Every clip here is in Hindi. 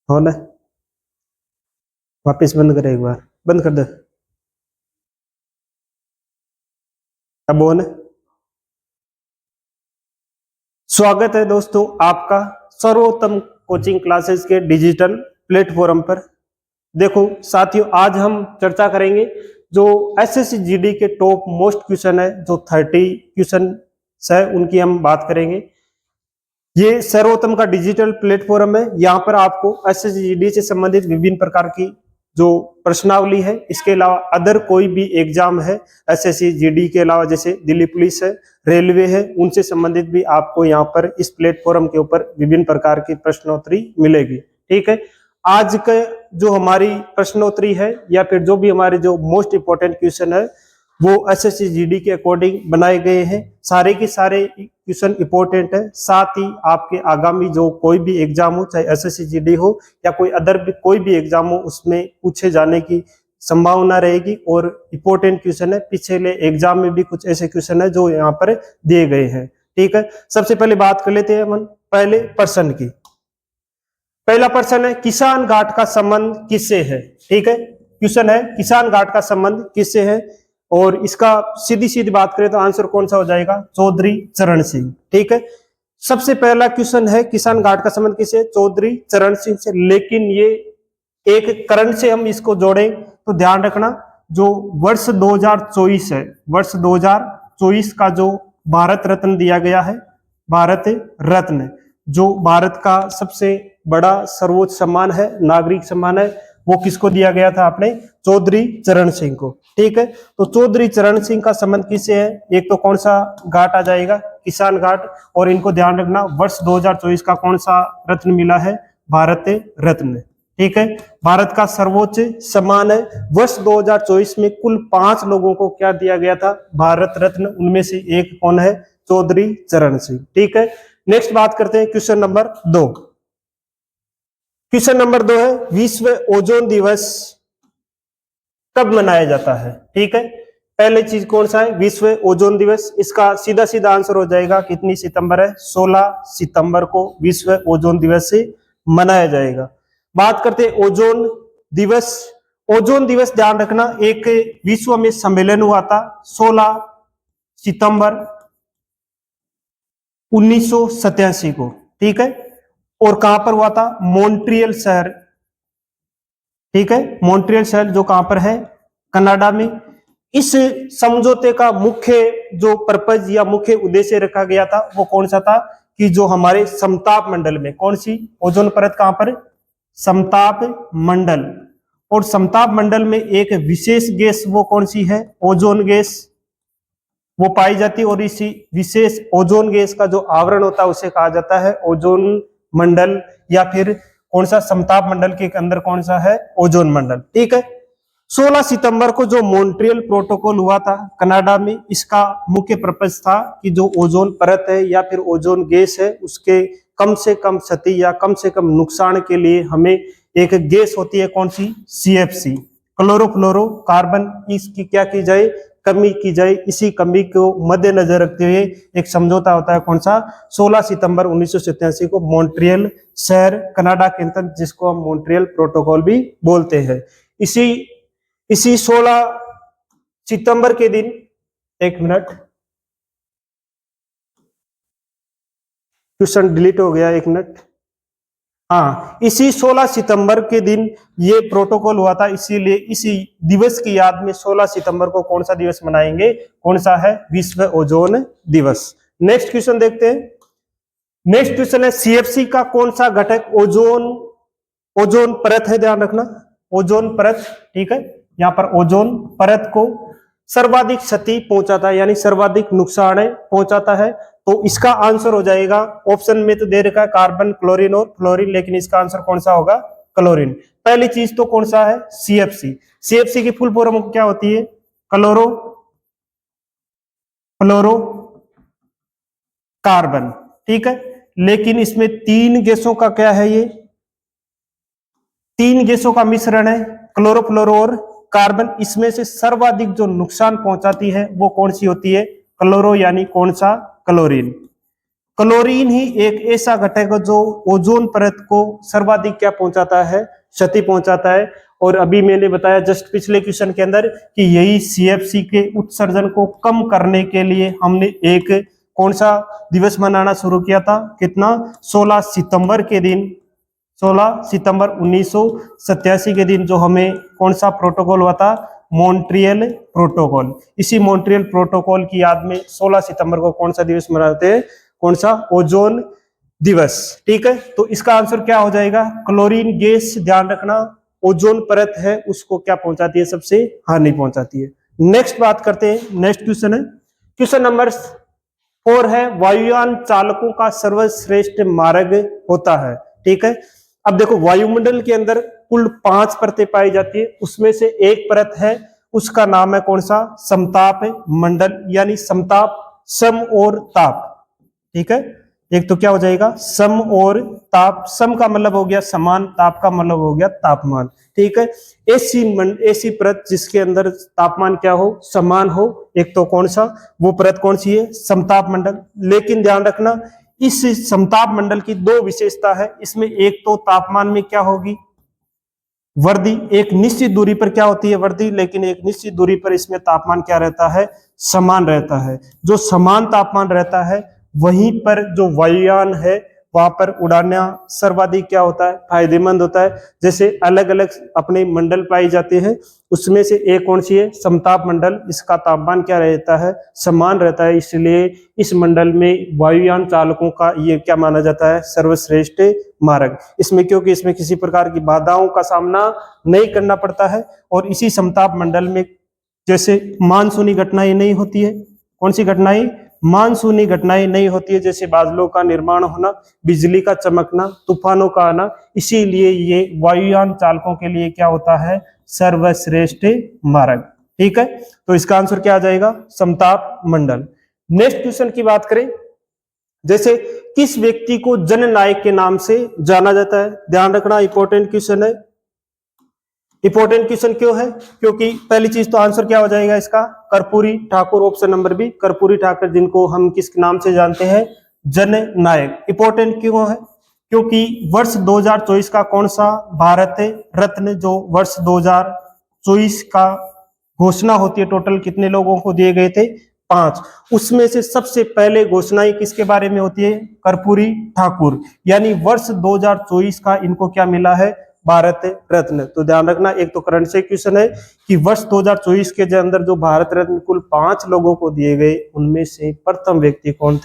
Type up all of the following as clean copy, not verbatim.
हो ना, वापस बंद कर, एक बार बंद कर दे। अब हो ना। स्वागत है दोस्तों आपका सर्वोत्तम कोचिंग क्लासेस के डिजिटल प्लेटफॉर्म पर। देखो साथियों, आज हम चर्चा करेंगे जो एसएससी जीडी के टॉप मोस्ट क्वेश्चन है, जो 30 क्वेश्चन है उनकी हम बात करेंगे। ये सर्वोत्तम का डिजिटल प्लेटफॉर्म है। यहाँ पर आपको एसएससी जीडी से संबंधित विभिन्न प्रकार की जो प्रश्नावली है, इसके अलावा अदर कोई भी एग्जाम है एसएससी जीडी के अलावा, जैसे दिल्ली पुलिस है, रेलवे है, उनसे संबंधित भी आपको यहाँ पर इस प्लेटफॉर्म के ऊपर विभिन्न प्रकार की प्रश्नोत्तरी मिलेगी। ठीक है, आज के जो हमारी प्रश्नोत्तरी है या फिर जो भी हमारे जो मोस्ट इंपोर्टेंट क्वेश्चन है वो एसएससी जीडी के अकॉर्डिंग बनाए गए हैं। सारे के सारे क्वेश्चन इंपॉर्टेंट है। साथ ही आपके आगामी जो कोई भी एग्जाम हो, चाहे एसएससी जीडी हो या कोई अदर भी कोई भी एग्जाम हो, उसमें पूछे जाने की संभावना रहेगी और इंपॉर्टेंट क्वेश्चन है। पिछले एग्जाम में भी कुछ ऐसे क्वेश्चन है जो यहाँ पर दिए गए हैं। ठीक है, सबसे पहले बात कर लेते हैं हम पहले प्रश्न की। पहला प्रश्न है, किसान घाट का संबंध किससे है। ठीक है, क्वेश्चन है किसान घाट का संबंध किससे है, और इसका सीधी सीधी बात करें तो आंसर कौन सा हो जाएगा, चौधरी चरण सिंह। ठीक है, सबसे पहला क्वेश्चन है किसान घाट का संबंध किससे, चौधरी चरण सिंह से। लेकिन ये एक करंट से हम इसको जोड़ें तो ध्यान रखना, जो वर्ष 2024 है, वर्ष 2024 का जो भारत रत्न दिया गया है, भारत रत्न जो भारत का सबसे बड़ा सर्वोच्च सम्मान है, नागरिक सम्मान है, वो किसको दिया गया था, अपने चौधरी चरण सिंह को। ठीक है, तो चौधरी चरण सिंह का संबंध किससे है, एक तो कौन सा घाट आ जाएगा, किसान घाट, और इनको ध्यान रखना वर्ष 2024 का कौन सा रत्न मिला है, भारत रत्न। ठीक है, भारत का सर्वोच्च सम्मान है। वर्ष 2024 में कुल 5 लोगों को क्या दिया गया था, भारत रत्न, उनमें से एक कौन है, चौधरी चरण सिंह। ठीक है, नेक्स्ट बात करते हैं क्वेश्चन नंबर 2। क्वेश्चन नंबर 2 है, विश्व ओजोन दिवस कब मनाया जाता है। ठीक है, पहले चीज कौन सा है, विश्व ओजोन दिवस। इसका सीधा सीधा आंसर हो जाएगा, कितनी सितंबर है, 16 सितंबर को विश्व ओजोन दिवस से मनाया जाएगा। बात करते हैं ओजोन दिवस। ओजोन दिवस ध्यान रखना, एक विश्व में सम्मेलन हुआ था 16 सितंबर 1987 को। ठीक है, और कहां पर हुआ था, मॉन्ट्रियल शहर। ठीक है, मॉन्ट्रियल शहर जो कहां पर है, कनाडा में। इस समझौते का मुख्य जो पर्पज या मुख्य उद्देश्य रखा गया था वो कौन सा था, कि जो हमारे समताप मंडल में, कौन सी ओजोन परत कहां पर, समताप मंडल, और समताप मंडल में एक विशेष गैस वो कौन सी है, ओजोन गैस, वो पाई जाती है। और इसी विशेष ओजोन गैस का जो आवरण होता है उसे कहा जाता है ओजोन मंडल, या फिर कौन सा, समताप मंडल के अंदर कौन सा है, ओजोन मंडल। ठीक है, 16 सितंबर को जो मॉन्ट्रियल प्रोटोकॉल हुआ था कनाडा में, इसका मुख्य पर्पस था कि जो ओजोन परत है या फिर ओजोन गैस है, उसके कम से कम क्षति या कम से कम नुकसान के लिए हमें एक गैस होती है, कौन सी, सीएफसी, क्लोरोफ्लोरोकार्बन, इसकी क्या की जाए, कमी की जाए। इसी कमी को मद्देनजर रखते हुए एक समझौता होता है, कौन सा, 16 सितंबर 1987 को मॉन्ट्रियल शहर कनाडा के अंदर, जिसको हम मॉन्ट्रियल प्रोटोकॉल भी बोलते हैं। इसी 16 सितंबर के दिन, एक मिनट, क्वेश्चन डिलीट हो गया, एक मिनट, हाँ, इसी 16 सितंबर के दिन ये प्रोटोकॉल हुआ था, इसीलिए इसी दिवस की याद में 16 सितंबर को कौन सा दिवस मनाएंगे, कौन सा है, विश्व ओजोन दिवस। नेक्स्ट क्वेश्चन देखते हैं। नेक्स्ट क्वेश्चन है, सीएफसी का कौन सा घटक ओजोन परत है, ध्यान रखना, ओजोन परत। ठीक है, यहाँ पर ओजोन परत को सर्वाधिक क्षति पहुंचाता है, यानी सर्वाधिक नुकसान पहुंचाता है। तो इसका आंसर हो जाएगा, ऑप्शन में तो दे रखा है कार्बन, क्लोरीन और फ्लोरीन, लेकिन इसका आंसर कौन सा होगा, क्लोरीन। पहली चीज तो कौन सा है, सीएफसी। सीएफसी की फुल फॉर्म क्या होती है, क्लोरो फ्लोरो कार्बन। ठीक है, लेकिन इसमें 3 गैसों का क्या है, ये 3 गैसों का मिश्रण है, क्लोरोफ्लोरो और कार्बन। इसमें से सर्वाधिक जो नुकसान पहुंचाती है वो कौन सी होती है, क्लोरो, यानी कौन सा, क्लोरीन। क्लोरीन ही एक ऐसा घटक है जो ओजोन परत को सर्वाधिक क्या पहुंचाता है, क्षति पहुंचाता है। और अभी मैंने बताया जस्ट पिछले क्वेश्चन के अंदर कि यही सीएफसी के उत्सर्जन को कम करने के लिए हमने एक कौन सा दिवस मनाना शुरू किया था, कितना, 16 सितंबर के दिन, 16 सितंबर 1987 के दिन जो हमें कौन सा प्रोटोकॉल हुआ था, मॉन्ट्रियल प्रोटोकॉल। इसी मॉन्ट्रियल प्रोटोकॉल की याद में 16 सितंबर को कौन सा दिवस मनाते हैं, कौन सा, ओजोन दिवस। ठीक है, तो इसका आंसर क्या हो जाएगा, क्लोरीन गैस, ध्यान रखना ओजोन परत है उसको क्या पहुंचाती है, सबसे हानि पहुंचाती है। नेक्स्ट बात करते हैं, नेक्स्ट क्वेश्चन है, क्वेश्चन नंबर 4 है, वायुयान चालकों का सर्वश्रेष्ठ मार्ग होता है। ठीक है, अब देखो वायुमंडल के अंदर कुल 5 परतें पाई जाती है, उसमें से एक परत है उसका नाम है कौन सा, समताप मंडल, यानी समताप, सम और ताप। ठीक है, एक तो क्या हो जाएगा, सम और ताप, सम का मतलब हो गया समान, ताप का मतलब हो गया तापमान। ठीक है, ऐसी परत जिसके अंदर तापमान क्या हो, समान हो, एक तो कौन सा, वो परत कौन सी है, समताप मंडल। लेकिन ध्यान रखना इस समताप मंडल की 2 विशेषता है, इसमें एक तो तापमान में क्या होगी, वृद्धि, एक निश्चित दूरी पर क्या होती है, वृद्धि, लेकिन एक निश्चित दूरी पर इसमें तापमान क्या रहता है, समान रहता है। जो समान तापमान रहता है वहीं पर जो वायुयान है वहां पर उड़ाना सर्वाधिक क्या होता है, फायदेमंद होता है। जैसे अलग अलग अपने मंडल पाए जाते हैं, उसमें से एक कौन सी है, समताप मंडल, इसका तापमान क्या रहता है, समान रहता है, इसलिए इस मंडल में वायुयान चालकों का ये क्या माना जाता है, सर्वश्रेष्ठ मार्ग। इसमें क्योंकि इसमें किसी प्रकार की बाधाओं का सामना नहीं करना पड़ता है, और इसी समताप मंडल में जैसे मानसूनी घटनाएं नहीं होती है, कौन सी घटनाएं, मानसूनी घटनाएं नहीं होती है, जैसे बादलों का निर्माण होना, बिजली का चमकना, तूफानों का आना, इसीलिए ये वायुयान चालकों के लिए क्या होता है, सर्वश्रेष्ठ मार्ग। ठीक है, तो इसका आंसर क्या आ जाएगा, समताप मंडल। नेक्स्ट क्वेश्चन की बात करें, जैसे किस व्यक्ति को जननायक के नाम से जाना जाता है, ध्यान रखना इंपॉर्टेंट क्वेश्चन है। इंपॉर्टेंट क्वेश्चन क्यों है, क्योंकि पहली चीज तो आंसर क्या हो जाएगा इसका, Karpoori Thakur, option number B, Karpoori Thakur, जिनको हम किस नाम से जानते हैं, जननायक। इंपॉर्टेंट क्यों है, क्योंकि वर्ष 2024 का कौन सा भारत रत्न जो वर्ष 2024 का घोषणा होती है, टोटल कितने लोगों को दिए गए थे, 5, उसमें से सबसे पहले घोषणाएं किसके बारे में होती है, कर्पूरी ठाकुर, यानी वर्ष 2024 का इनको क्या मिला है, भारत रत्न। तो ध्यान रखना, एक तो करंट से क्वेश्चन है कि वर्ष 2024 के अंदर जो भारत रत्न कुल 5 लोगों को दिए गए, उनमें से प्रथम व्यक्ति कौन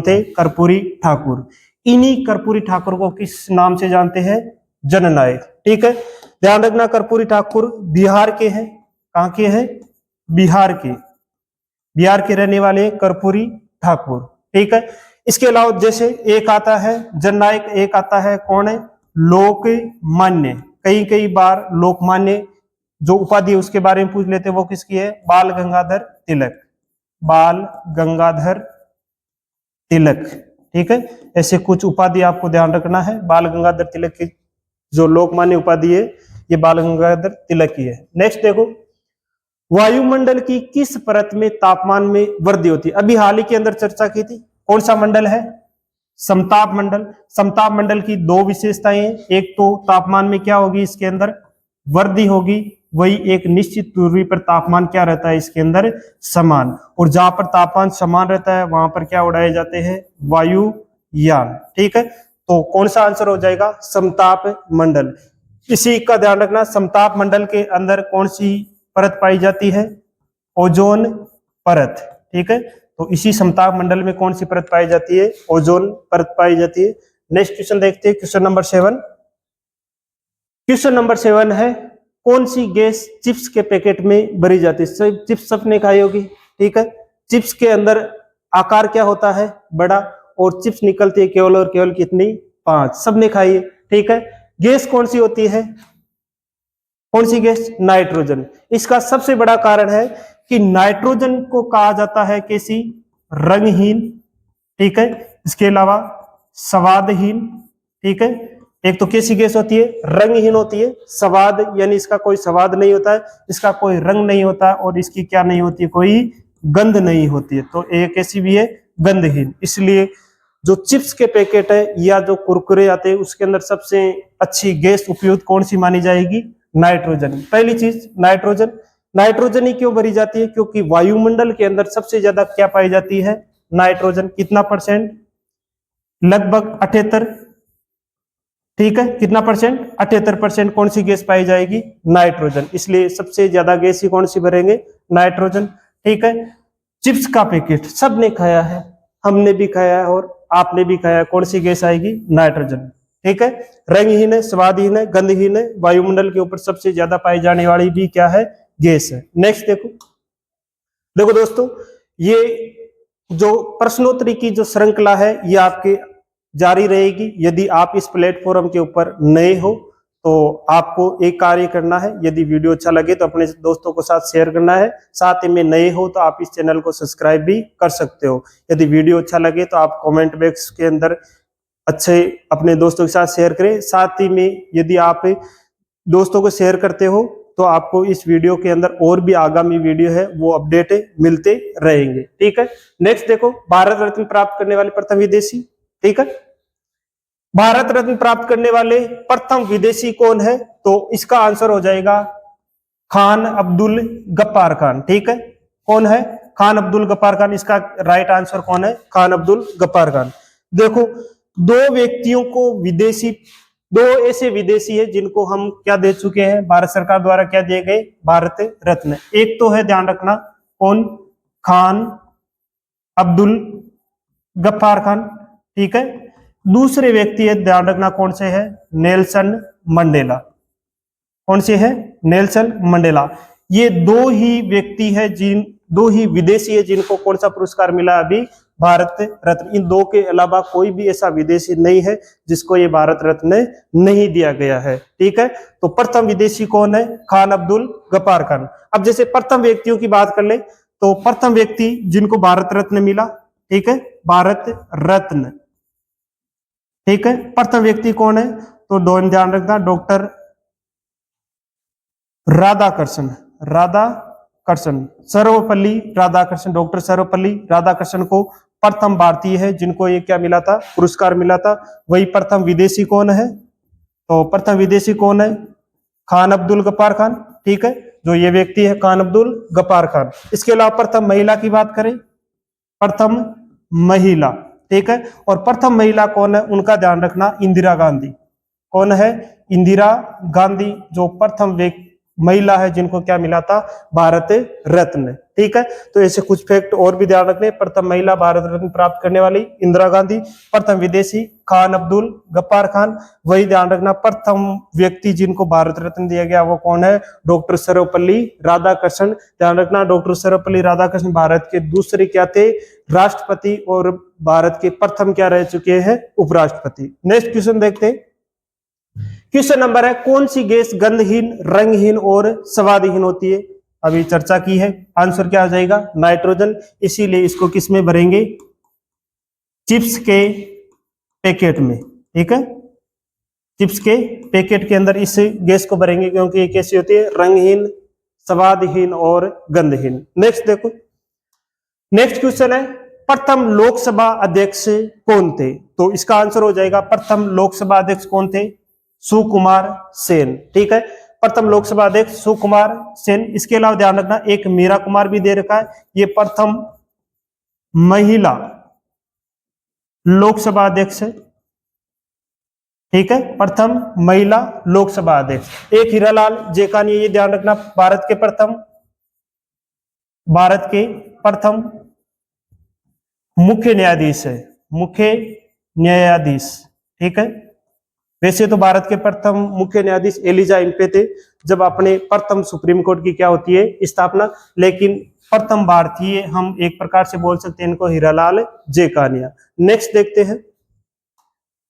थे, कर्पूरी ठाकुर। इन्हीं कर्पूरी ठाकुर को किस नाम से जानते हैं, जननायक। ठीक है, ध्यान रखना कर्पूरी ठाकुर बिहार के हैं, कहां के हैं, बिहार के रहने वाले कर्पूरी ठाकुर। ठीक है, इसके अलावा जैसे एक आता है जननायक, एक आता है कौन है, लोकमान्य। कई बार लोकमान्य जो उपाधि उसके बारे में पूछ लेते हैं, वो किसकी है, बाल गंगाधर तिलक, बाल गंगाधर तिलक। ठीक है, ऐसे कुछ उपाधि आपको ध्यान रखना है, बाल गंगाधर तिलक की जो लोकमान्य उपाधि है ये बाल गंगाधर तिलक की है। नेक्स्ट देखो, वायुमंडल की किस परत में तापमान में वृद्धि होती है, अभी हाल ही के अंदर चर्चा की थी, कौन सा मंडल है, समताप मंडल। समताप मंडल की 2 विशेषताएं हैं, एक तो तापमान में क्या होगी, इसके अंदर वृद्धि होगी, वही एक निश्चित दूरी पर तापमान क्या रहता है, इसके अंदर समान, और जहां पर तापमान समान रहता है वहां पर क्या उड़ाए जाते हैं, वायुयान। ठीक है, तो कौन सा आंसर हो जाएगा, समताप मंडल। इसी का ध्यान रखना, समताप मंडल के अंदर कौन सी परत पाई जाती है, ओजोन परत। ठीक है, तो इसी समताप मंडल में कौन सी परत पाई जाती है, ओजोन परत पाई जाती है। नेक्स्ट क्वेश्चन देखते हैं, क्वेश्चन नंबर 7। क्वेश्चन नंबर 7 है, कौन सी गैस चिप्स के पैकेट में भरी जाती है, चिप्स सबने खाई होगी। ठीक है, चिप्स के अंदर आकार क्या होता है, बड़ा, और चिप्स निकलती है केवल और केवल कितनी, 5, सबने खाई है। ठीक है, गैस कौन सी होती है, कौन सी गैस, नाइट्रोजन। इसका सबसे बड़ा कारण है कि नाइट्रोजन को कहा जाता है कैसी, रंगहीन। ठीक है, इसके अलावा स्वादहीन। ठीक है, एक तो कैसी गैस होती है, रंगहीन होती है, स्वाद यानी इसका कोई स्वाद नहीं होता है, इसका कोई रंग नहीं होता है, और इसकी क्या नहीं होती है, कोई गंध नहीं होती है, तो एक कैसी भी है, गंधहीन। इसलिए जो चिप्स के पैकेट है या जो कुरकुरे आते हैं उसके अंदर सबसे अच्छी गैस उपयुक्त कौन सी मानी जाएगी? नाइट्रोजन। पहली चीज नाइट्रोजन। नाइट्रोजन ही क्यों भरी जाती है? क्योंकि वायुमंडल के अंदर सबसे ज्यादा क्या पाई जाती है? नाइट्रोजन। कितना परसेंट? लगभग 78। ठीक है, कितना परसेंट? 78% कौन सी गैस पाई जाएगी? नाइट्रोजन। इसलिए सबसे ज्यादा गैस ही कौन सी भरेंगे? नाइट्रोजन। ठीक है, चिप्स का पैकेट सबने खाया है, हमने भी खाया है और आपने भी खाया है, कौन सी गैस आएगी? नाइट्रोजन। ठीक है, रंगहीन है, स्वादहीन है, गंधहीन है, वायुमंडल के ऊपर सबसे ज्यादा पाई जाने वाली भी क्या है? गैस है। नेक्स्ट देखो, देखो दोस्तों, ये जो प्रश्नोत्तरी की जो श्रृंखला है ये आपके जारी रहेगी। यदि आप इस प्लेटफॉर्म के ऊपर नए हो तो आपको एक कार्य करना है, यदि वीडियो अच्छा लगे तो अपने दोस्तों के साथ शेयर करना है। साथ ही में नए हो तो आप इस चैनल को सब्सक्राइब भी कर सकते हो। यदि वीडियो अच्छा लगे तो आप कमेंट बॉक्स के अंदर अच्छे अपने दोस्तों के साथ शेयर करें। साथ ही में यदि आप दोस्तों को शेयर करते हो तो आपको इस वीडियो के अंदर और भी आगामी वीडियो है वो अपडेट मिलते रहेंगे। ठीक है, नेक्स्ट देखो, भारत रत्न प्राप्त करने वाले प्रथम विदेशी। ठीक है, भारत रत्न प्राप्त करने वाले प्रथम विदेशी कौन है? तो इसका आंसर हो जाएगा खान अब्दुल गफ्फार खान। ठीक है, कौन है? खान अब्दुल गफ्फार खान। इसका राइट आंसर कौन है? खान अब्दुल गफ्फार खान। देखो, दो व्यक्तियों को विदेशी, दो ऐसे विदेशी है जिनको हम क्या दे चुके हैं? भारत सरकार द्वारा क्या दिए गए? भारत रत्न। एक तो है, ध्यान रखना, कौन? खान अब्दुल गफ्फार खान। ठीक है, दूसरे व्यक्ति है, ध्यान रखना, कौन से है? Nelson Mandela. कौन से है? Nelson Mandela. ये दो ही व्यक्ति है दो ही विदेशी है जिनको कौन सा पुरस्कार मिला अभी? भारत रत्न। इन दो के अलावा कोई भी ऐसा विदेशी नहीं है जिसको ये भारत रत्न नहीं दिया गया है। ठीक है, तो प्रथम विदेशी कौन है? खान अब्दुल गफ्फार खान। अब जैसे प्रथम व्यक्तियों की बात कर ले तो प्रथम व्यक्ति जिनको भारत रत्न मिला, ठीक है, भारत रत्न, ठीक है, प्रथम व्यक्ति कौन है? तो दोनों ध्यान रखना, डॉक्टर राधाकृष्ण, राधाकृष्ण, सर्वपल्ली राधाकृष्ण, डॉक्टर सर्वपल्ली राधाकृष्ण को प्रथम भारतीय है जिनको ये क्या मिला था? पुरस्कार मिला था। वही प्रथम विदेशी कौन है? तो प्रथम विदेशी कौन है? खान अब्दुल गफ्फार खान। ठीक है, जो ये व्यक्ति है खान अब्दुल गफ्फार खान। इसके अलावा प्रथम महिला की बात करें, प्रथम महिला, ठीक है, और प्रथम महिला कौन है? उनका ध्यान रखना, इंदिरा गांधी। कौन है? इंदिरा गांधी, जो प्रथम महिला है जिनको क्या मिला था? भारत रत्न। ठीक है, तो ऐसे कुछ फैक्ट और भी ध्यान रखने। प्रथम महिला भारत रत्न प्राप्त करने वाली इंदिरा गांधी, प्रथम विदेशी खान अब्दुल गफ्फार खान। वही ध्यान रखना, प्रथम व्यक्ति जिनको भारत रत्न दिया गया वो कौन है? डॉक्टर सर्वपल्ली राधाकृष्ण। ध्यान रखना, डॉक्टर सर्वपल्ली राधाकृष्ण भारत के दूसरे क्या थे? राष्ट्रपति, और भारत के प्रथम क्या रह चुके हैं? उपराष्ट्रपति। नेक्स्ट क्वेश्चन देखते हैं। क्वेश्चन नंबर है, कौन सी गैस गंधहीन, रंगहीन और स्वादहीन होती है? अभी चर्चा की है, आंसर क्या आ जाएगा? नाइट्रोजन। इसीलिए इसको किस में भरेंगे? चिप्स के पैकेट में। ठीक है, चिप्स के पैकेट के अंदर इस गैस को भरेंगे क्योंकि ये कैसी होती है? रंगहीन, स्वादहीन और गंधहीन। नेक्स्ट देखो, नेक्स्ट क्वेश्चन है, प्रथम लोकसभा अध्यक्ष कौन थे? तो इसका आंसर हो जाएगा, प्रथम लोकसभा अध्यक्ष कौन थे? सुकुमार सेन। ठीक है, प्रथम लोकसभा अध्यक्ष सुकुमार सेन। इसके अलावा ध्यान रखना, एक मीरा कुमार भी दे रखा है, ये प्रथम महिला लोकसभा अध्यक्ष है। ठीक है, प्रथम महिला लोकसभा अध्यक्ष। एक हीरालाल जेकानी, ये ध्यान रखना, भारत के प्रथम मुख्य न्यायाधीश है, मुख्य न्यायाधीश। ठीक है, वैसे तो भारत के प्रथम मुख्य न्यायाधीश एलिजा इम्पे थे जब अपने प्रथम सुप्रीम कोर्ट की क्या होती है? स्थापना। लेकिन प्रथम भारतीय हम एक प्रकार से बोल सकते हैं इनको हीरालाल जेकानिया। नेक्स्ट देखते हैं,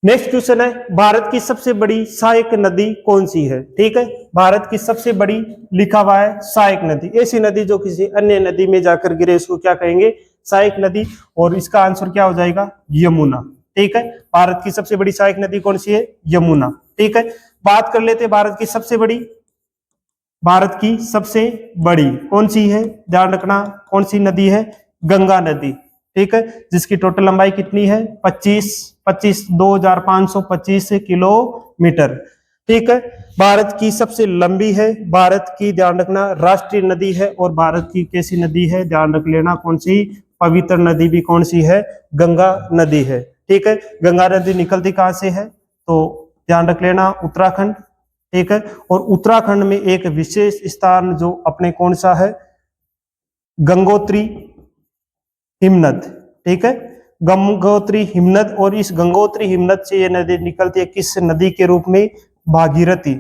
नेक्स्ट क्वेश्चन है, भारत की सबसे बड़ी सहायक नदी कौन सी है? ठीक है, भारत की सबसे बड़ी लिखा हुआ है सहायक नदी। ऐसी नदी जो किसी अन्य नदी में जाकर गिरे उसको क्या कहेंगे? सहायक नदी। और इसका आंसर क्या हो जाएगा? यमुना। ठीक है, भारत की सबसे बड़ी सहायक नदी कौन सी है? यमुना। ठीक है, बात कर लेते हैं भारत की सबसे बड़ी कौन सी है? ध्यान रखना, कौन सी नदी है? गंगा नदी। ठीक है, जिसकी टोटल लंबाई कितनी है 2525 किलोमीटर। ठीक है, भारत की सबसे लंबी है, भारत की ध्यान रखना राष्ट्रीय नदी है, और भारत की कैसी नदी है ध्यान रख लेना, कौन सी पवित्र नदी भी कौन सी है, गंगा नदी है। ठीक है, गंगा नदी निकलती कहां से है तो ध्यान रख लेना उत्तराखंड। ठीक है, और उत्तराखंड में एक विशेष स्थान जो अपने कौन सा है, गंगोत्री हिमनद। ठीक है, गंगोत्री हिमनद, और इस गंगोत्री हिमनद से ये नदी निकलती है किस नदी के रूप में, भागीरथी,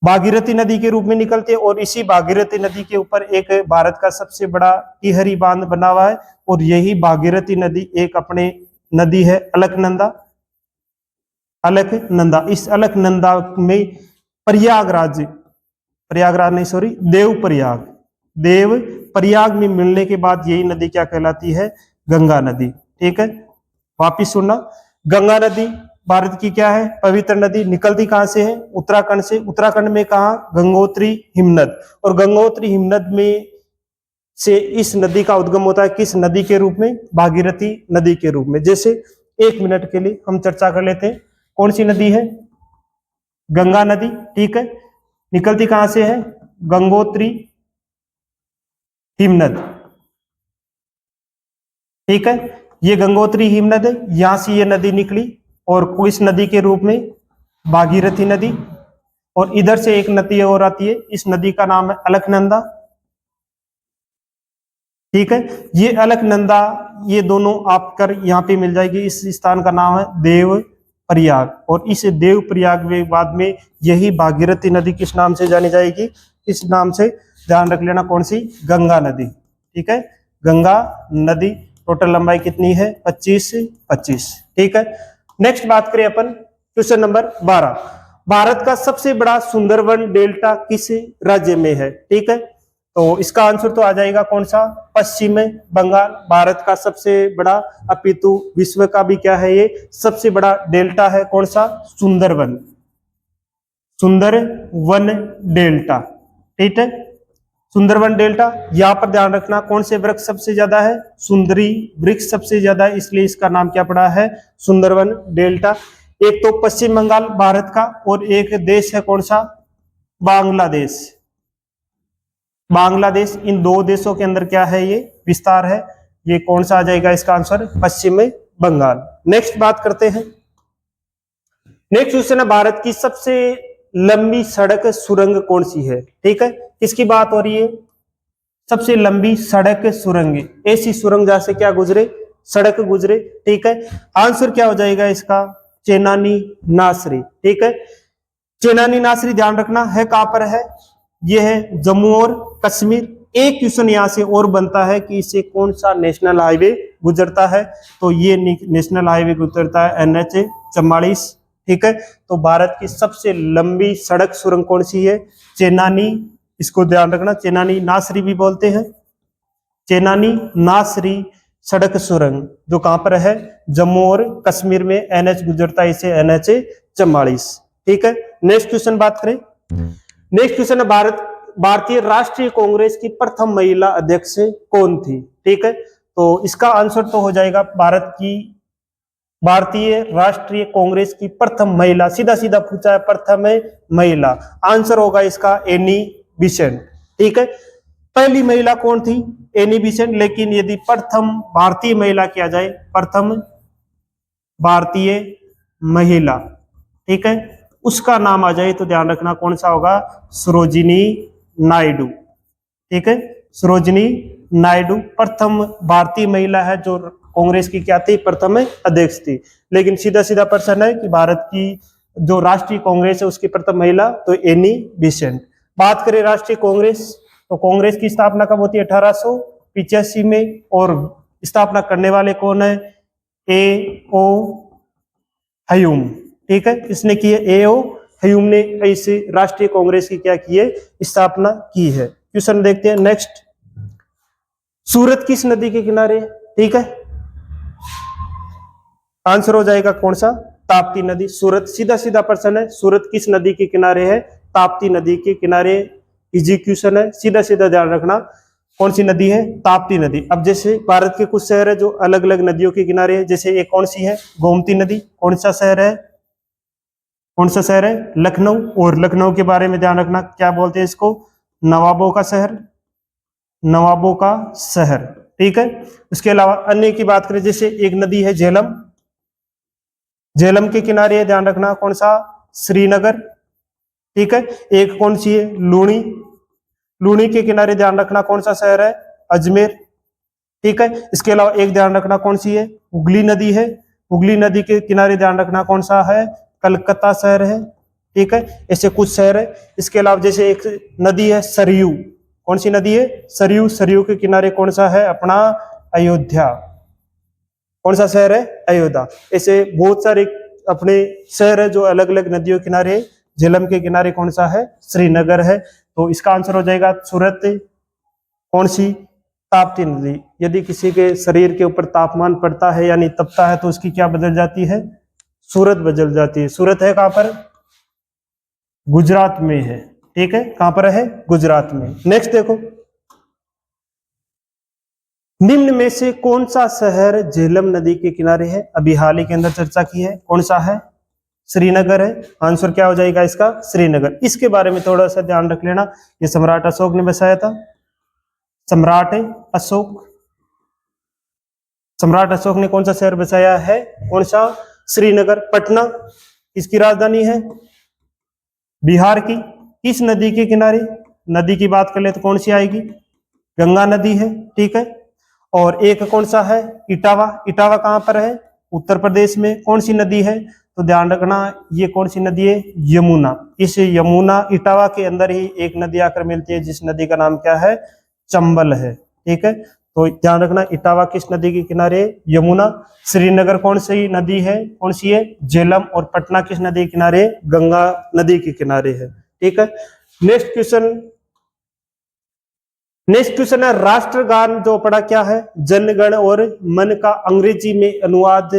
भागीरथी नदी के रूप में निकलती है। और इसी भागीरथी नदी के ऊपर एक भारत का सबसे बड़ा टिहरी बांध बना हुआ है, और यही भागीरथी नदी एक अपने नदी है अलकनंदा। अलकनंदा, इस अलकनंदा में प्रयागराज, प्रयागराज नहीं सॉरी देवप्रयाग, देवप्रयाग में मिलने के बाद यही नदी क्या कहलाती है, गंगा नदी। ठीक है, वापिस सुनना, गंगा नदी भारत की क्या है, पवित्र नदी, निकलती कहां से है, उत्तराखंड से। उत्तराखंड में कहा, गंगोत्री हिमनद, और गंगोत्री हिमनद में से इस नदी का उद्गम होता है किस नदी के रूप में, भागीरथी नदी के रूप में। जैसे 1 मिनट के लिए हम चर्चा कर लेते हैं, कौन सी नदी है, गंगा नदी। ठीक है, निकलती कहां से है, गंगोत्री हिमनद। ठीक है, ये गंगोत्री हिमनद है, यहां से ये नदी निकली, और इस नदी के रूप में भागीरथी नदी, और इधर से एक नदी और आती है, इस नदी का नाम है अलकनंदा। ठीक है, ये अलकनंदा, ये दोनों आपकर यहाँ पे मिल जाएगी, इस स्थान का नाम है देवप्रयाग, और इस देवप्रयाग के बाद में यही भागीरथी नदी किस नाम से जानी जाएगी, इस नाम से ध्यान रख लेना, कौन सी, गंगा नदी। ठीक है, गंगा नदी, टोटल लंबाई कितनी है 25। ठीक है, नेक्स्ट बात करें अपन क्वेश्चन नंबर 12, भारत का सबसे बड़ा सुंदरवन डेल्टा किस राज्य में है। ठीक है, तो इसका आंसर तो आ जाएगा कौन सा, पश्चिम बंगाल, भारत का सबसे बड़ा, अपितु विश्व का भी क्या है, ये सबसे बड़ा डेल्टा है, कौन सा, सुंदरवन, सुंदरवन डेल्टा। ठीक है, सुंदरवन डेल्टा, यहां पर ध्यान रखना कौन से वृक्ष सबसे ज्यादा है, सुंदरी वृक्ष सबसे ज्यादा है, इसलिए इसका नाम क्या पड़ा है, सुंदरवन डेल्टा। एक तो पश्चिम बंगाल भारत का, और एक देश है कौन सा, बांग्लादेश, बांग्लादेश, इन दो देशों के अंदर क्या है, ये विस्तार है, ये कौन सा आ जाएगा इसका आंसर, पश्चिम बंगाल। नेक्स्ट बात करते हैं, नेक्स्ट क्वेश्चन है, भारत की सबसे लंबी सड़क सुरंग कौन सी है। ठीक है, किसकी बात हो रही है, सबसे लंबी सड़क सुरंग, ऐसी सुरंग जहां से क्या गुजरे, सड़क गुजरे। ठीक है, आंसर क्या हो जाएगा इसका, चेनानी नासरी। ठीक है, चेनानी नासरी ध्यान रखना है कहां पर है, यह है जम्मू और कश्मीर। एक क्वेश्चन यहां से और बनता है कि इससे कौन सा नेशनल हाईवे गुजरता है, तो ये नेशनल हाईवे गुजरता है NH 44। ठीक है, तो भारत की सबसे लंबी सड़क सुरंग कौन सी है, चेनानी, इसको ध्यान रखना, चेनानी नासरी भी बोलते हैं, चेनानी नासरी सड़क सुरंग, जो कहां पर है, जम्मू और कश्मीर में, NH गुजरता है इसे NH 44। ठीक है, नेक्स्ट क्वेश्चन बात करें, नेक्स्ट क्वेश्चन है, भारतीय राष्ट्रीय कांग्रेस की प्रथम महिला अध्यक्ष कौन थी। ठीक है, तो इसका आंसर तो हो जाएगा, भारतीय राष्ट्रीय कांग्रेस की प्रथम महिला, सीधा सीधा पूछा है, प्रथम महिला, आंसर होगा इसका एनी बेसेंट। ठीक है, पहली महिला कौन थी, एनी बेसेंट, लेकिन यदि प्रथम भारतीय महिला किया जाए, प्रथम भारतीय महिला, ठीक है, उसका नाम आ जाए तो ध्यान रखना कौन सा होगा, सरोजिनी नायडू। ठीक है, सरोजिनी नायडू प्रथम भारतीय महिला है जो कांग्रेस की क्या थी, प्रथम अध्यक्ष थी। लेकिन सीधा सीधा प्रश्न है कि भारत की जो राष्ट्रीय कांग्रेस है उसकी प्रथम महिला तो एनी बेसेंट। बात करें राष्ट्रीय कांग्रेस, तो कांग्रेस की स्थापना कब होती है, 1885 में, और स्थापना करने वाले कौन है, A.O. ह्यूम। ठीक है, इसने की है, A.O. ह्यूम ने इस राष्ट्रीय कांग्रेस की क्या की है, स्थापना की है। क्वेश्चन देखते हैं नेक्स्ट, सूरत किस नदी के किनारे। ठीक है, आंसर हो जाएगा कौन सा, ताप्ती नदी। सूरत, सीधा सीधा प्रश्न है, सूरत किस नदी के किनारे है, ताप्ती नदी के किनारे। इजी क्वेश्चन है, सीधा सीधा ध्यान रखना। कौन सी नदी है? ताप्ती नदी। अब जैसे भारत के कुछ शहर है जो अलग अलग नदियों के किनारे है, जैसे एक कौन सी है? गोमती नदी। कौन सा शहर है? कौन सा शहर है? लखनऊ। और लखनऊ के बारे में ध्यान रखना, क्या बोलते हैं इसको? नवाबों का शहर। नवाबों का शहर, ठीक है। उसके अलावा अन्य की बात करें, जैसे एक नदी है झेलम। झेलम के किनारे है, ध्यान रखना, कौन सा? श्रीनगर, ठीक है। एक कौन सी है? लूणी। लूणी के किनारे ध्यान रखना, कौन सा शहर है? अजमेर, ठीक है। इसके अलावा एक ध्यान रखना, कौन सी है? हुगली नदी है। हुगली नदी के किनारे ध्यान रखना, कौन सा है? कलकत्ता शहर है, ठीक है। ऐसे कुछ शहर है। इसके अलावा जैसे एक नदी है सरयू। कौन सी नदी है? सरयू। सरयू के किनारे कौन सा है अपना? अयोध्या। कौन सा शहर है? अयोध्या। ऐसे बहुत सारे अपने शहर है जो अलग अलग नदियों के किनारे। झेलम के किनारे कौन सा है? श्रीनगर है। तो इसका आंसर हो जाएगा सूरत। कौन सी? ताप्ती नदी। यदि किसी के शरीर के ऊपर तापमान पड़ता है यानी तपता है तो उसकी क्या बदल जाती है? सूरत बदल जाती है। सूरत है कहां पर? गुजरात में है, ठीक है। कहां पर है? गुजरात में। नेक्स्ट देखो, निम्न में से कौन सा शहर झेलम नदी के किनारे है? अभी हाल ही के अंदर चर्चा की है। कौन सा है? श्रीनगर है। आंसर क्या हो जाएगा इसका? श्रीनगर। इसके बारे में थोड़ा सा ध्यान रख लेना, ये सम्राट अशोक ने बसाया था। सम्राट अशोक, सम्राट अशोक ने कौन सा शहर बसाया है? कौन सा? श्रीनगर। पटना किसकी राजधानी है? बिहार की। किस नदी के किनारे? नदी की बात कर ले तो कौन सी आएगी? गंगा नदी है, ठीक है। और एक कौन सा है? इटावा। इटावा कहां पर है? उत्तर प्रदेश में। कौन सी नदी है? तो ध्यान रखना, ये कौन सी नदी है? यमुना। इस यमुना इटावा के अंदर ही एक नदी आकर मिलती है जिस नदी का नाम क्या है? चंबल है, ठीक है। तो ध्यान रखना, इटावा किस नदी के किनारे? यमुना। श्रीनगर कौन सी नदी है? कौन सी है? झेलम। और पटना किस नदी के किनारे? गंगा नदी के किनारे है, ठीक है। नेक्स्ट क्वेश्चन, नेक्स्ट क्वेश्चन है राष्ट्रगान जो पढ़ा क्या है? जनगण और मन का अंग्रेजी में अनुवाद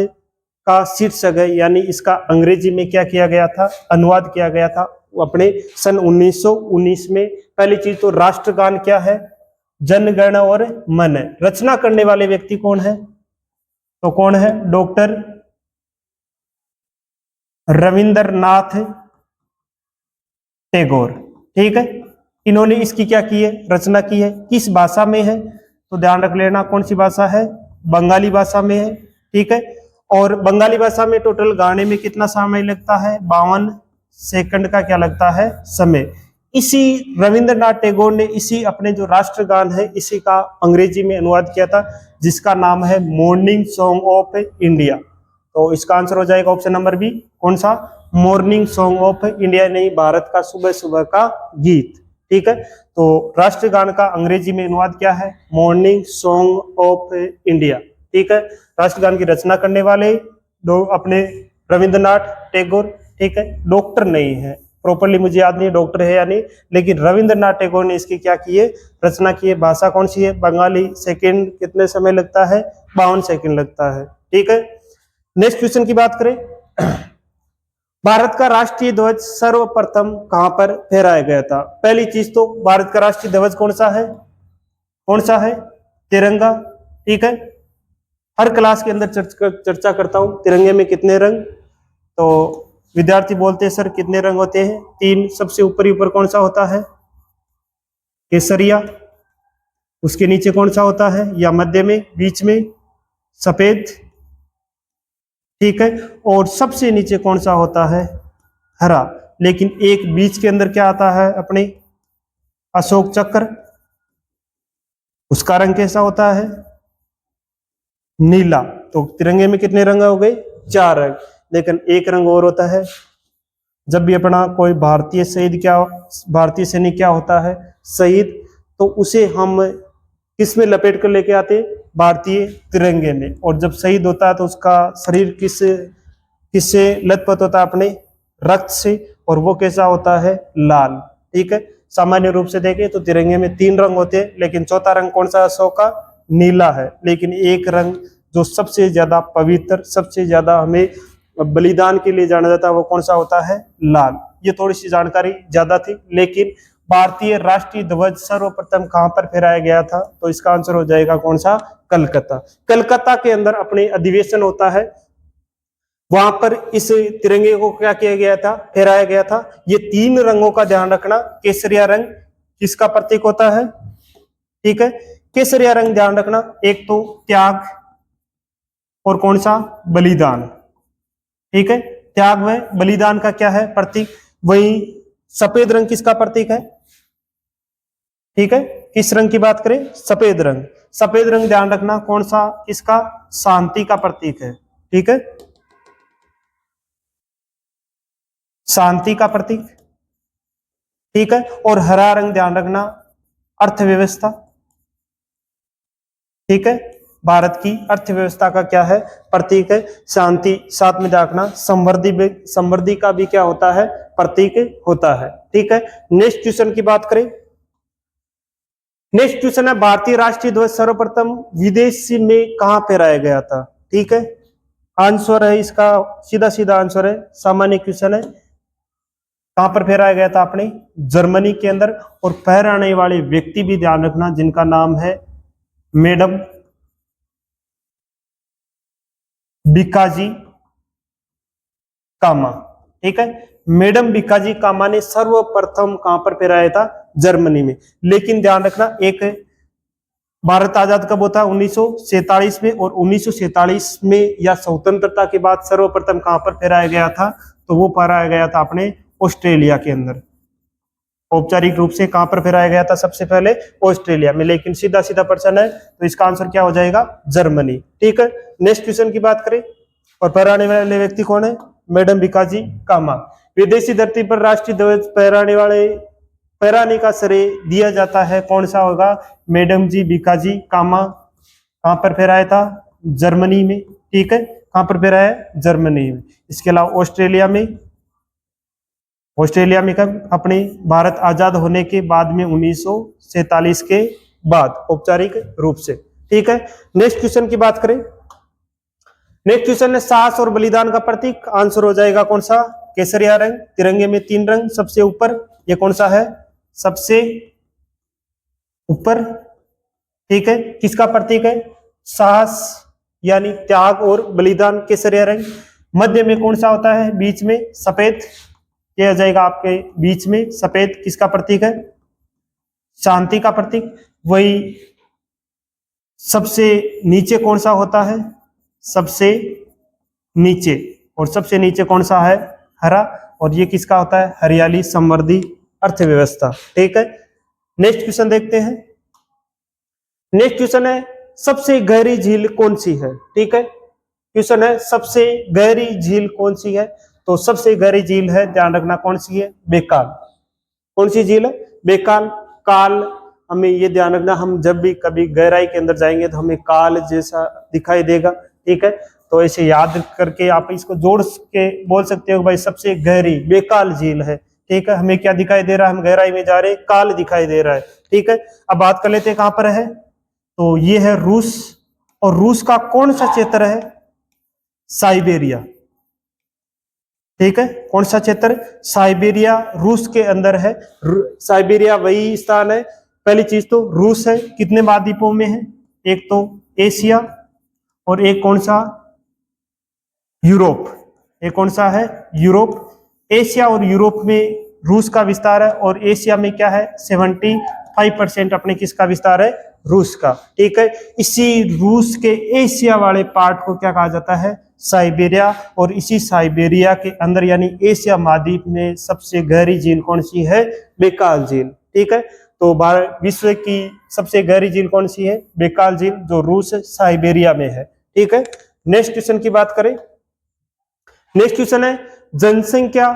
का शीर्षक है, यानी इसका अंग्रेजी में क्या किया गया था? अनुवाद किया गया था अपने सन 1919 में। पहली चीज तो राष्ट्रगान क्या है? जनगण और मन। रचना करने वाले व्यक्ति कौन है? तो कौन है? डॉक्टर रविंद्रनाथ टैगोर, ठीक है। इन्होंने इसकी क्या की है? रचना की है। किस भाषा में है? तो ध्यान रख लेना, कौन सी भाषा है? बंगाली भाषा में है, ठीक है। और बंगाली भाषा में टोटल गाने में कितना समय लगता है? 52 सेकंड का क्या लगता है? समय। इसी रविंद्रनाथ टैगोर ने इसी अपने जो राष्ट्रगान है इसी का अंग्रेजी में अनुवाद किया था, जिसका नाम है मॉर्निंग सॉन्ग ऑफ इंडिया। तो इसका आंसर हो जाएगा ऑप्शन नंबर बी। कौन सा? मॉर्निंग सॉन्ग ऑफ इंडिया, नहीं भारत का सुबह सुबह का गीत, ठीक है। तो राष्ट्रगान का अंग्रेजी में अनुवाद क्या है? मॉर्निंग सॉन्ग ऑफ इंडिया, ठीक है। राष्ट्रगान की रचना करने वाले दो अपने रविंद्रनाथ टैगोर, ठीक है। डॉक्टर नहीं है, प्रॉपरली मुझे याद नहीं डॉक्टर है या नहीं, लेकिन रविंद्रनाथ टैगोर ने इसकी क्या की है? रचना की है। भाषा कौन सी है? बंगाली। सेकंड कितने समय लगता है? 52 सेकंड लगता है, ठीक है। नेक्स्ट क्वेश्चन की बात करें, भारत का राष्ट्रीय ध्वज सर्वप्रथम कहां पर फहराया गया था? पहली चीज तो भारत का राष्ट्रीय ध्वज कौन सा है? कौन सा है? तिरंगा, ठीक है। हर क्लास के अंदर चर्चा करता हूं तिरंगे में कितने रंग, तो विद्यार्थी बोलते हैं सर कितने रंग होते हैं? 3। सबसे ऊपर ऊपर कौन सा होता है? केसरिया। उसके नीचे कौन सा होता है? या मध्य में, बीच में? सफेद, ठीक है। और सबसे नीचे कौन सा होता है? हरा। लेकिन एक बीच के अंदर क्या आता है अपने? अशोक चक्र। उसका रंग कैसा होता है? नीला। तो तिरंगे में कितने रंग हो गए? 4 रंग। लेकिन एक रंग और होता है, जब भी अपना कोई भारतीय शहीद क्या, भारतीय सैनिक क्या होता है? शहीद, तो उसे हम किस में लपेट कर लेके आते? भारतीय तिरंगे में। और जब शहीद होता है तो उसका शरीर किससे लथपथ होता है? अपने रक्त से। और वो कैसा होता है? लाल, ठीक है। सामान्य रूप से देखें तो तिरंगे में 3 रंग होते हैं, लेकिन चौथा रंग कौन सा? अशोक का नीला है। लेकिन एक रंग जो सबसे ज्यादा पवित्र, सबसे ज्यादा हमें बलिदान के लिए जाना जाता है, वो कौन सा होता है? लाल। ये थोड़ी सी जानकारी ज्यादा थी, लेकिन भारतीय राष्ट्रीय ध्वज सर्वप्रथम कहां पर फहराया गया था? तो इसका आंसर हो जाएगा कौन सा? कलकत्ता। कलकत्ता के अंदर अपने अधिवेशन होता है, वहां पर इस तिरंगे को क्या किया गया था? फहराया गया था। ये 3 रंगों का ध्यान रखना। केसरिया रंग किसका प्रतीक होता है? ठीक है, केसरिया रंग ध्यान रखना। एक तो त्याग और कौन सा? बलिदान। ठीक है, त्याग व बलिदान का क्या है? प्रतीक। वही सफेद रंग किसका प्रतीक है? ठीक है, किस रंग की बात करें? सफेद रंग। सफेद रंग ध्यान रखना कौन सा? इसका शांति का प्रतीक है। ठीक है, शांति का प्रतीक। ठीक है, और हरा रंग ध्यान रखना अर्थव्यवस्था। ठीक है, भारत की अर्थव्यवस्था का क्या है? प्रतीक है। शांति साथ में रखना समृद्धि का भी क्या होता है? प्रतीक होता है। ठीक है, नेक्स्ट क्वेश्चन की बात करें। नेक्स्ट क्वेश्चन है, भारतीय राष्ट्रीय ध्वज सर्वप्रथम विदेश में कहां फहराया गया था? ठीक है, आंसर है इसका सीधा सीधा आंसर है, सामान्य क्वेश्चन है। कहां पर फहराया गया था? अपने जर्मनी के अंदर। और फहराने वाले व्यक्ति भी ध्यान रखना जिनका नाम है मैडम बीकाजी कामा। ठीक है, मैडम बीकाजी कामा ने सर्वप्रथम कहां पर फहराया था? जर्मनी में। लेकिन ध्यान रखना, एक भारत आजाद कब होता है? 1947 में। और 1947 में या स्वतंत्रता के बाद सर्वप्रथम कहां पर फहराया गया था? तो वो फहराया गया था अपने ऑस्ट्रेलिया के अंदर। औपचारिक रूप से कहां पर फहराया गया था? सबसे पहले ऑस्ट्रेलिया में। लेकिन सीधा सीधा प्रश्न है, तो इसका आंसर क्या हो जाएगा? जर्मनी। ठीक है, नेक्स्ट क्वेश्चन की बात करें। और फहराने वाले व्यक्ति कौन है? मैडम बीकाजी कामा। विदेशी धरती पर राष्ट्रीय ध्वज फहराने का श्रेय दिया जाता है, कौन सा होगा? मैडम जी बीकाजी कामा। कहां पर फहराया था? जर्मनी में। ठीक है, कहां पर फहराया? जर्मनी में। इसके अलावा ऑस्ट्रेलिया में। ऑस्ट्रेलिया में कब? अपने भारत आजाद होने के बाद में 1947 के बाद औपचारिक रूप से। ठीक है, नेक्स्ट क्वेश्चन की बात करें। नेक्स्ट क्वेश्चन है, साहस और बलिदान का प्रतीक। आंसर हो जाएगा कौन सा? केसरिया रंग। तिरंगे में 3 रंग, सबसे ऊपर ये कौन सा है? सबसे ऊपर। ठीक है, किसका प्रतीक है? साहस यानी त्याग और बलिदान, केसरिया रंग। मध्य में कौन सा होता है? बीच में सफेद। क्या जाएगा आपके बीच में? सफेद किसका प्रतीक है? शांति का प्रतीक। वही सबसे नीचे कौन सा होता है? सबसे नीचे। और सबसे नीचे कौन सा है? हरा। और ये किसका होता है? हरियाली, समृद्धि, अर्थव्यवस्था। ठीक है, नेक्स्ट क्वेश्चन देखते हैं। नेक्स्ट क्वेश्चन है, सबसे गहरी झील कौन सी है? ठीक है, क्वेश्चन है सबसे गहरी झील कौन सी है? तो सबसे गहरी झील है, ध्यान रखना कौन सी है? बेकाल। कौन सी झील है? बेकाल। काल, हमें ये ध्यान रखना, हम जब भी कभी गहराई के अंदर जाएंगे तो हमें काल जैसा दिखाई देगा। ठीक है, तो ऐसे याद करके आप इसको जोड़ के बोल सकते हो भाई सबसे गहरी बेकाल झील है। ठीक है, हमें क्या दिखाई दे रहा है? हम गहराई में जा रहे हैं, काल दिखाई दे रहा है। ठीक है, अब बात कर लेते हैं कहां पर है। तो ये है रूस। और रूस का कौन सा क्षेत्र है? साइबेरिया। ठीक है, कौन सा क्षेत्र? साइबेरिया रूस के अंदर है। साइबेरिया वही स्थान है। पहली चीज तो रूस है, कितने महाद्वीपों में है? एक तो एशिया और एक कौन सा? यूरोप। एक कौन सा है? यूरोप। एशिया और यूरोप में रूस का विस्तार है। और एशिया में क्या है? 75% अपने किसका विस्तार है? रूस का। ठीक है, इसी रूस के एशिया वाले पार्ट को क्या कहा जाता है? साइबेरिया। और इसी साइबेरिया के अंदर यानी एशिया महाद्वीप में सबसे गहरी झील कौन सी है? बेकाल झील। ठीक है, तो विश्व की सबसे गहरी झील कौन सी है? बेकाल झील, जो रूस साइबेरिया में है। ठीक है, नेक्स्ट क्वेश्चन की बात करें। नेक्स्ट क्वेश्चन है, जनसंख्या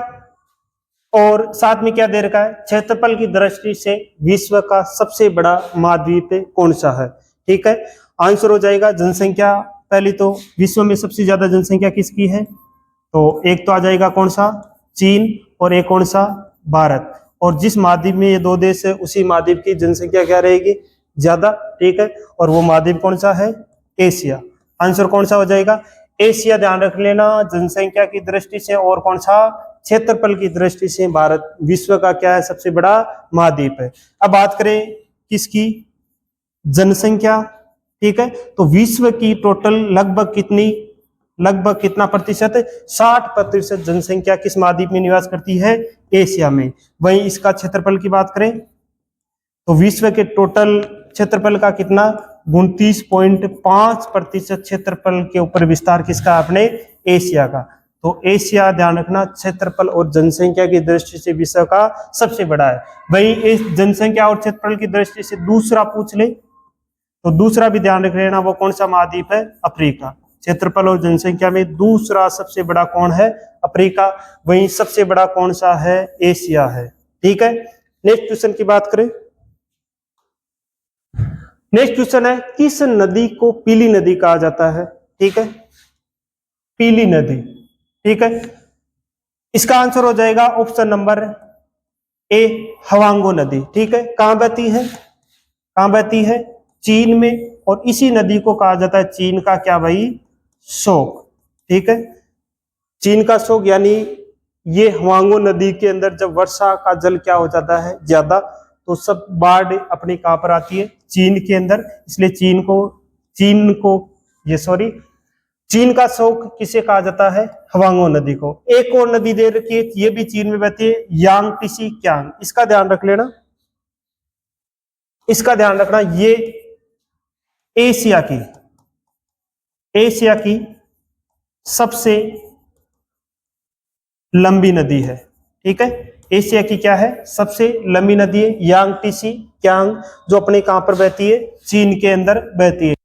और साथ में क्या दे रखा है? क्षेत्रफल की दृष्टि से विश्व का सबसे बड़ा महाद्वीप कौन सा है? ठीक है, आंसर हो जाएगा जनसंख्या। पहली तो विश्व में सबसे ज्यादा जनसंख्या किसकी है? तो एक तो आ जाएगा कौन सा? चीन। और एक कौन सा? भारत। और जिस महाद्वीप में ये 2 देश है उसी महाद्वीप की जनसंख्या क्या रहेगी? ज्यादा। ठीक है, और वो महाद्वीप कौन सा है? एशिया। आंसर कौन सा हो जाएगा? एशिया ध्यान रख लेना जनसंख्या की दृष्टि से। और कौन सा? क्षेत्रफल की दृष्टि से भारत विश्व का क्या है, सबसे बड़ा महाद्वीप है। अब बात करें किसकी, जनसंख्या, ठीक है। तो विश्व की टोटल लगभग कितना प्रतिशत, 60% जनसंख्या किस महाद्वीप में निवास करती है, एशिया में। वहीं इसका क्षेत्रफल की बात करें तो विश्व के टोटल क्षेत्रफल का कितना, 29.5% क्षेत्रफल के ऊपर विस्तार किसका, अपने एशिया का। तो एशिया ध्यान रखना क्षेत्रफल और जनसंख्या की दृष्टि से विश्व का सबसे बड़ा है। वहीं इस जनसंख्या और क्षेत्रफल की दृष्टि से दूसरा पूछ ले तो दूसरा भी ध्यान रख लेना, वो कौन सा महाद्वीप है, अफ्रीका। क्षेत्रफल और जनसंख्या में दूसरा सबसे बड़ा कौन है, अफ्रीका। वहीं सबसे बड़ा कौन सा है, एशिया है, ठीक है। नेक्स्ट क्वेश्चन की बात करें, नेक्स्ट क्वेश्चन है किस नदी को पीली नदी कहा जाता है, ठीक है, पीली नदी, ठीक है। इसका आंसर हो जाएगा ऑप्शन नंबर ए, हवांगो नदी, ठीक है। कहां बहती है, कहां बहती है, चीन में, और इसी नदी को कहा जाता है चीन का क्या भाई, शोक, ठीक है। चीन का शोक यानी ये हवांगो नदी के अंदर जब वर्षा का जल क्या हो जाता है ज्यादा, तो सब बाढ़ अपनी कहां पर आती है, चीन के अंदर। इसलिए चीन का शोक किसे कहा जाता है, हवांगो नदी को। एक और नदी दे रखी है, ये भी चीन में बहती है, यांगटीसी क्यांग। इसका ध्यान रख लेना, इसका ध्यान रखना, ये एशिया की सबसे लंबी नदी है, ठीक है। एशिया की क्या है, सबसे लंबी नदी है यांगटीसी क्यांग, जो अपने कहां पर बहती है, चीन के अंदर बहती है।